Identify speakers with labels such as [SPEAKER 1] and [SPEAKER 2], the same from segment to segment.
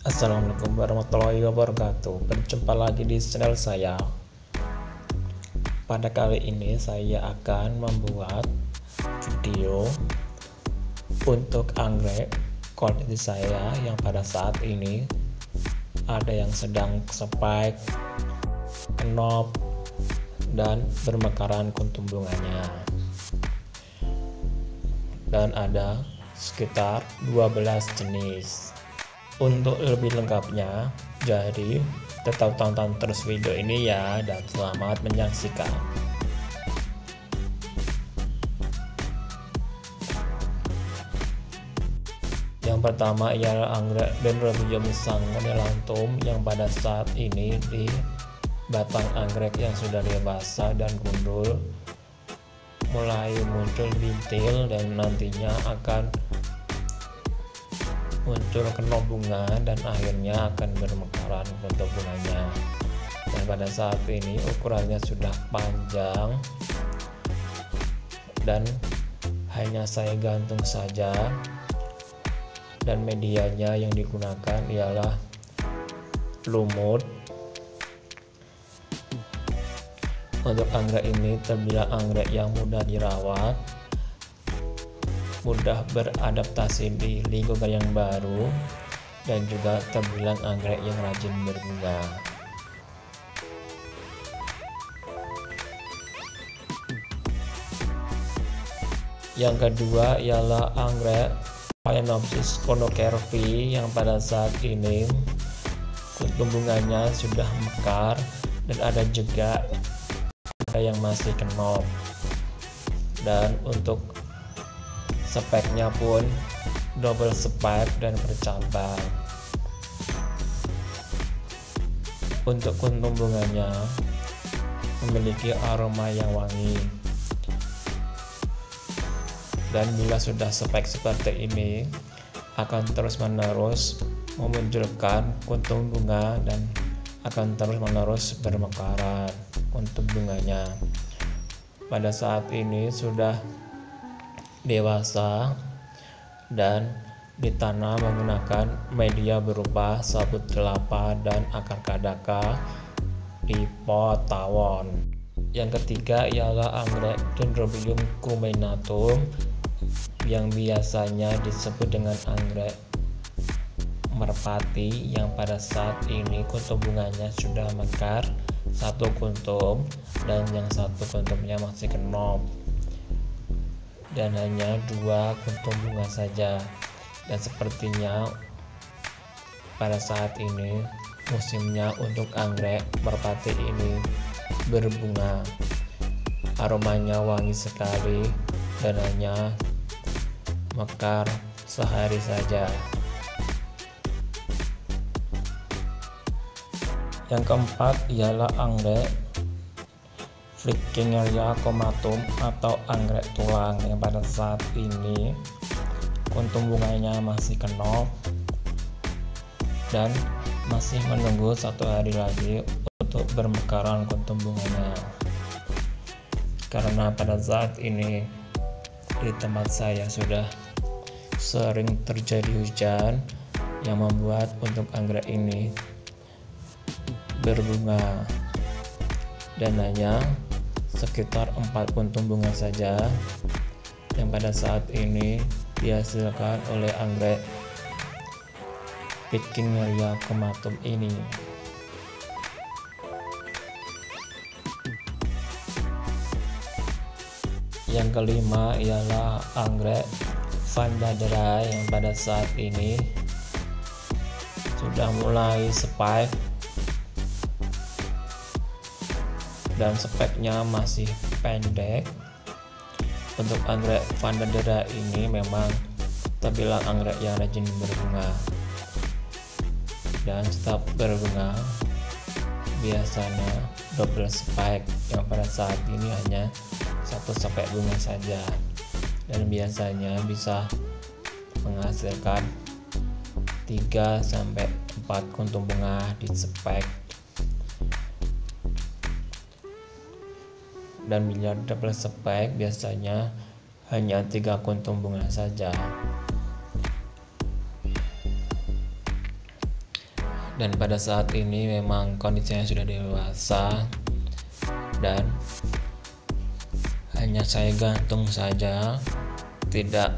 [SPEAKER 1] Assalamualaikum warahmatullahi wabarakatuh. Berjumpa lagi di channel saya. Pada kali ini saya akan membuat video untuk anggrek koleksi saya yang pada saat ini ada yang sedang spike, knop, dan bermekaran kuntum bunganya. Dan ada sekitar 12 jenis. Untuk lebih lengkapnya, jadi tetap tonton terus video ini ya, dan selamat menyaksikan. Yang pertama ialah anggrek Dendrobium sanguinelanthum yang pada saat ini di batang anggrek yang sudah dewasa dan gundul mulai muncul bintil dan nantinya akan muncul kenop bunga dan akhirnya akan bermekaran bentuk bunganya. Dan pada saat ini ukurannya sudah panjang dan hanya saya gantung saja, dan medianya yang digunakan ialah lumut. Untuk anggrek ini terbilang anggrek yang mudah dirawat, mudah beradaptasi di lingkungan yang baru, dan juga terbilang anggrek yang rajin berbunga. Yang kedua ialah anggrek Phalaenopsis conocervi yang pada saat ini kuntum bunganya sudah mekar dan ada juga yang masih kenop, dan untuk speknya pun double spike dan bercabang. Untuk kuntum bunganya memiliki aroma yang wangi, dan bila sudah spike seperti ini akan terus menerus memunculkan kuntum bunga dan akan terus menerus bermekaran kuntum bunganya. Pada saat ini sudah dewasa dan ditanam menggunakan media berupa sabut kelapa dan akar kadaka di pot tawon. Yang ketiga ialah anggrek Dendrobium cuminatum yang biasanya disebut dengan anggrek merpati yang pada saat ini kuntum bunganya sudah mekar satu kuntum dan yang satu kuntumnya masih kenop, dan hanya 2 kuntum bunga saja. Dan sepertinya pada saat ini musimnya untuk anggrek merpati ini berbunga. Aromanya wangi sekali dan hanya mekar sehari saja. Yang keempat ialah anggrek Flexinella comatum atau anggrek tulang yang pada saat ini kuntum bunganya masih kenop dan masih menunggu 1 hari lagi untuk bermekaran kuntum bunganya. Karena pada saat ini di tempat saya sudah sering terjadi hujan yang membuat untuk anggrek ini berbunga, dan hanya sekitar 4 kuntum bunga saja yang pada saat ini dihasilkan oleh anggrek Flexinella comatum ini. Yang kelima ialah anggrek Vandadera yang pada saat ini sudah mulai spike dan speknya masih pendek. Untuk anggrek Vandadera ini memang terbilang anggrek yang rajin berbunga dan setiap berbunga biasanya double spike yang pada saat ini hanya 1 spike bunga saja, dan biasanya bisa menghasilkan 3-4 kuntum bunga di spike. Dan bila double spike biasanya hanya 3 kuntum bunga saja. Dan pada saat ini memang kondisinya sudah dewasa dan hanya saya gantung saja, tidak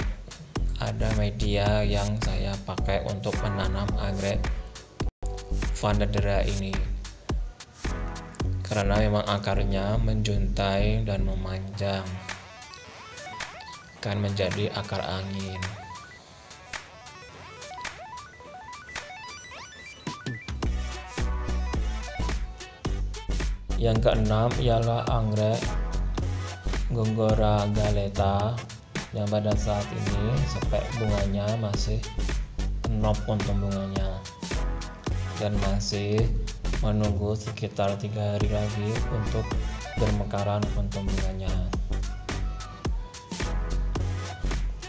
[SPEAKER 1] ada media yang saya pakai untuk menanam anggrek Vanadera ini, karena memang akarnya menjuntai dan memanjang, akan menjadi akar angin. Yang keenam ialah anggrek Gonggora galeta yang pada saat ini spek bunganya masih kenop untung bunganya dan masih menunggu sekitar 3 hari lagi untuk bermekaran kuntum bunganya.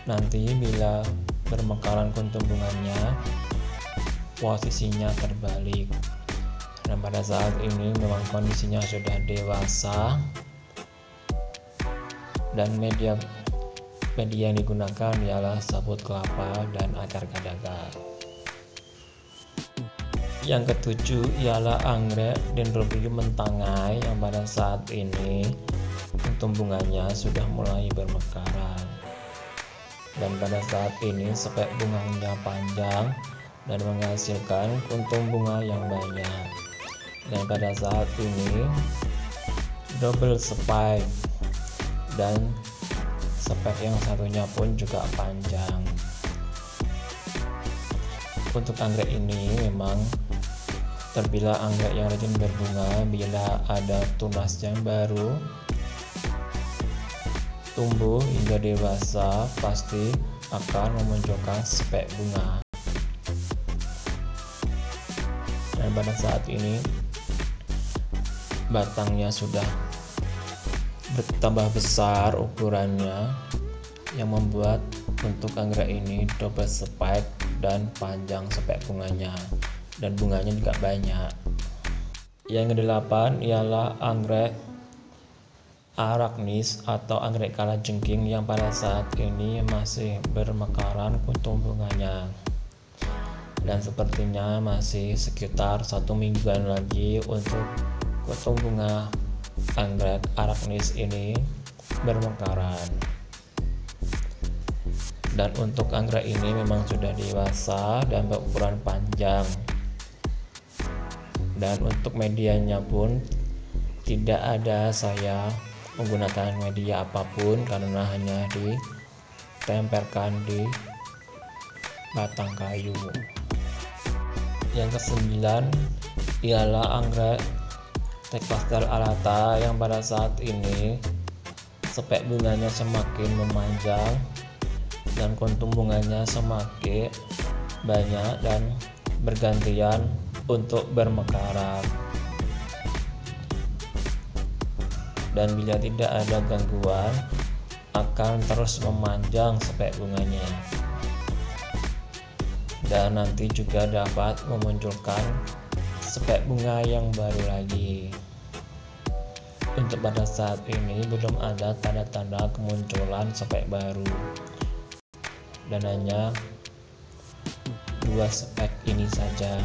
[SPEAKER 1] Nanti bila bermekaran kuntum bunganya posisinya terbalik, dan pada saat ini memang kondisinya sudah dewasa dan media yang digunakan ialah sabut kelapa dan acar gadaga. Yang ketujuh ialah anggrek Dendrobium mentangai yang pada saat ini kuntum bunganya sudah mulai bermekaran, dan pada saat ini spek bunganya panjang dan menghasilkan kuntum bunga yang banyak. Dan pada saat ini double spike dan spek yang satunya pun juga panjang. Untuk anggrek ini memang terbilang anggrek yang rajin berbunga. Bila ada tunas yang baru tumbuh hingga dewasa, pasti akan memunculkan spek bunga. Dan pada saat ini batangnya sudah bertambah besar ukurannya, yang membuat untuk anggrek ini double spike dan panjang spek bunganya, dan bunganya juga banyak. Yang kedelapan ialah anggrek Arachnis atau anggrek kalajengking yang pada saat ini masih bermekaran kuntum bunganya, dan sepertinya masih sekitar 1 mingguan lagi untuk kuntum bunga anggrek Arachnis ini bermekaran. Dan untuk anggrek ini memang sudah dewasa dan berukuran panjang, dan untuk medianya pun tidak ada saya menggunakan media apapun karena hanya ditempelkan di batang kayu. Yang kesembilan ialah anggrek Tecastel alata yang pada saat ini spek bunganya semakin memanjang dan kuntum bunganya semakin banyak dan bergantian untuk bermekaran. Dan bila tidak ada gangguan akan terus memanjang spek bunganya, dan nanti juga dapat memunculkan spek bunga yang baru lagi. Untuk pada saat ini belum ada tanda-tanda kemunculan spek baru, dan hanya 2 spek ini saja.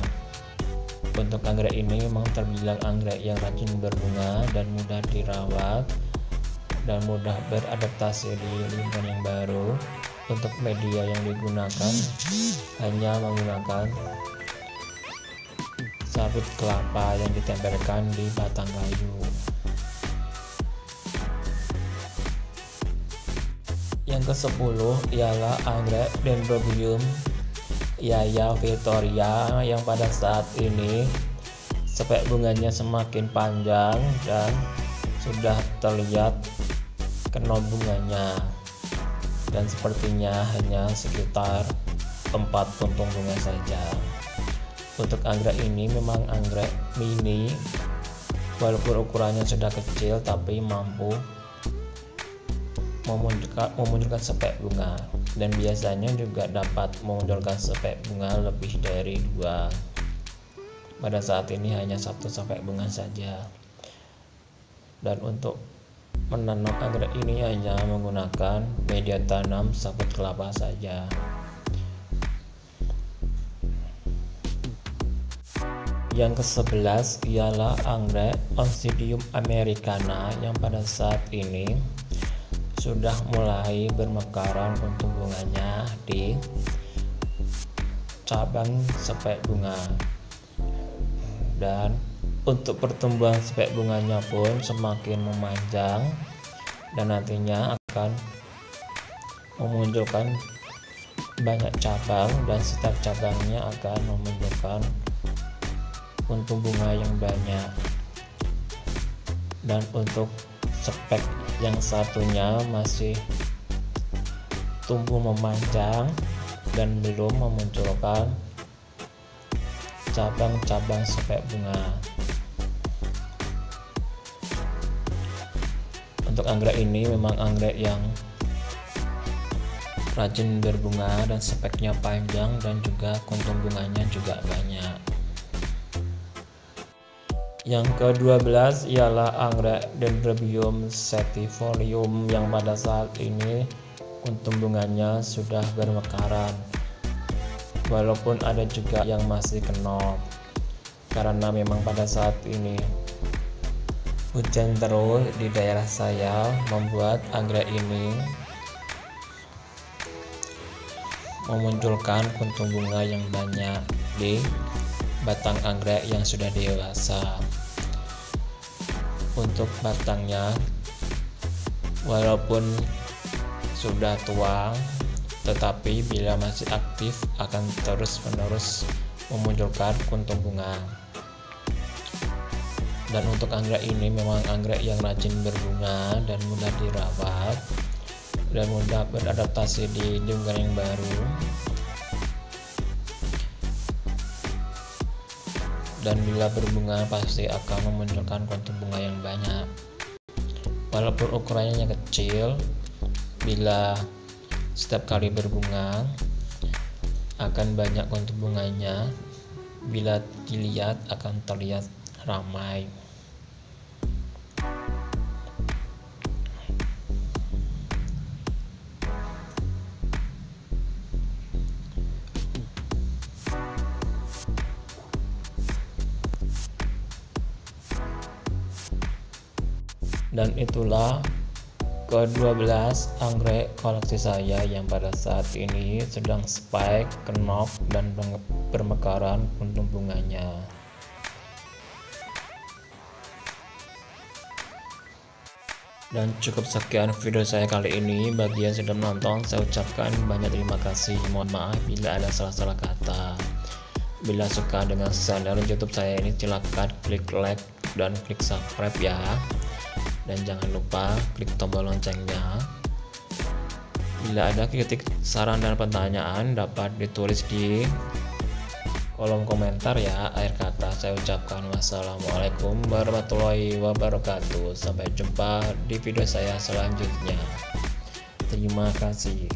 [SPEAKER 1] Untuk anggrek ini memang terbilang anggrek yang rajin berbunga dan mudah dirawat dan mudah beradaptasi di lingkungan yang baru. Untuk media yang digunakan hanya menggunakan sabut kelapa yang ditempelkan di batang kayu. Yang ke-10 ialah anggrek Dendrobium Yaya Victoria yang pada saat ini spek bunganya semakin panjang dan sudah terlihat kenop bunganya, dan sepertinya hanya sekitar 4 kuntum bunga saja. Untuk anggrek ini memang anggrek mini, walaupun ukurannya sudah kecil tapi mampu memunculkan spek bunga, dan biasanya juga dapat memunculkan spek bunga lebih dari 2. Pada saat ini hanya 1 spek bunga saja. Dan untuk menanam anggrek ini hanya menggunakan media tanam sabut kelapa saja. Yang ke-11 ialah anggrek Oncidium americana yang pada saat ini sudah mulai bermekaran kuntum bunganya di cabang spek bunga, dan untuk pertumbuhan spek bunganya pun semakin memanjang dan nantinya akan memunculkan banyak cabang, dan setiap cabangnya akan memunculkan kuntum bunga yang banyak. Dan untuk spek yang satunya masih tumbuh memanjang dan belum memunculkan cabang-cabang spek bunga. Untuk anggrek ini memang anggrek yang rajin berbunga dan speknya panjang dan juga kuntum bunganya juga banyak. Yang ke-12 ialah anggrek Dendrobium sativorium yang pada saat ini kuntum bunganya sudah bermekaran, walaupun ada juga yang masih kenop karena memang pada saat ini hujan terus di daerah saya membuat anggrek ini memunculkan kuntum bunga yang banyak di batang anggrek yang sudah dewasa. Untuk batangnya walaupun sudah tua, tetapi bila masih aktif akan terus-menerus memunculkan kuntum bunga. Dan untuk anggrek ini memang anggrek yang rajin berbunga dan mudah dirawat dan mudah beradaptasi di lingkungan yang baru, dan bila berbunga pasti akan memunculkan kuntum bunga yang banyak. Walaupun ukurannya yang kecil, bila setiap kali berbunga akan banyak kuntum bunganya, bila dilihat akan terlihat ramai. Dan itulah ke-12 anggrek koleksi saya yang pada saat ini sedang spike, kenop, dan bermekaran kuntum bunganya. Dan cukup sekian video saya kali ini. Bagi yang sudah menonton, saya ucapkan banyak terima kasih. Mohon maaf bila ada salah-salah kata. Bila suka dengan channel YouTube saya ini, silakan klik like dan klik subscribe ya. Dan jangan lupa klik tombol loncengnya. Bila ada kritik, saran, dan pertanyaan dapat ditulis di kolom komentar ya. Akhir kata saya ucapkan wassalamualaikum warahmatullahi wabarakatuh. Sampai jumpa di video saya selanjutnya. Terima kasih.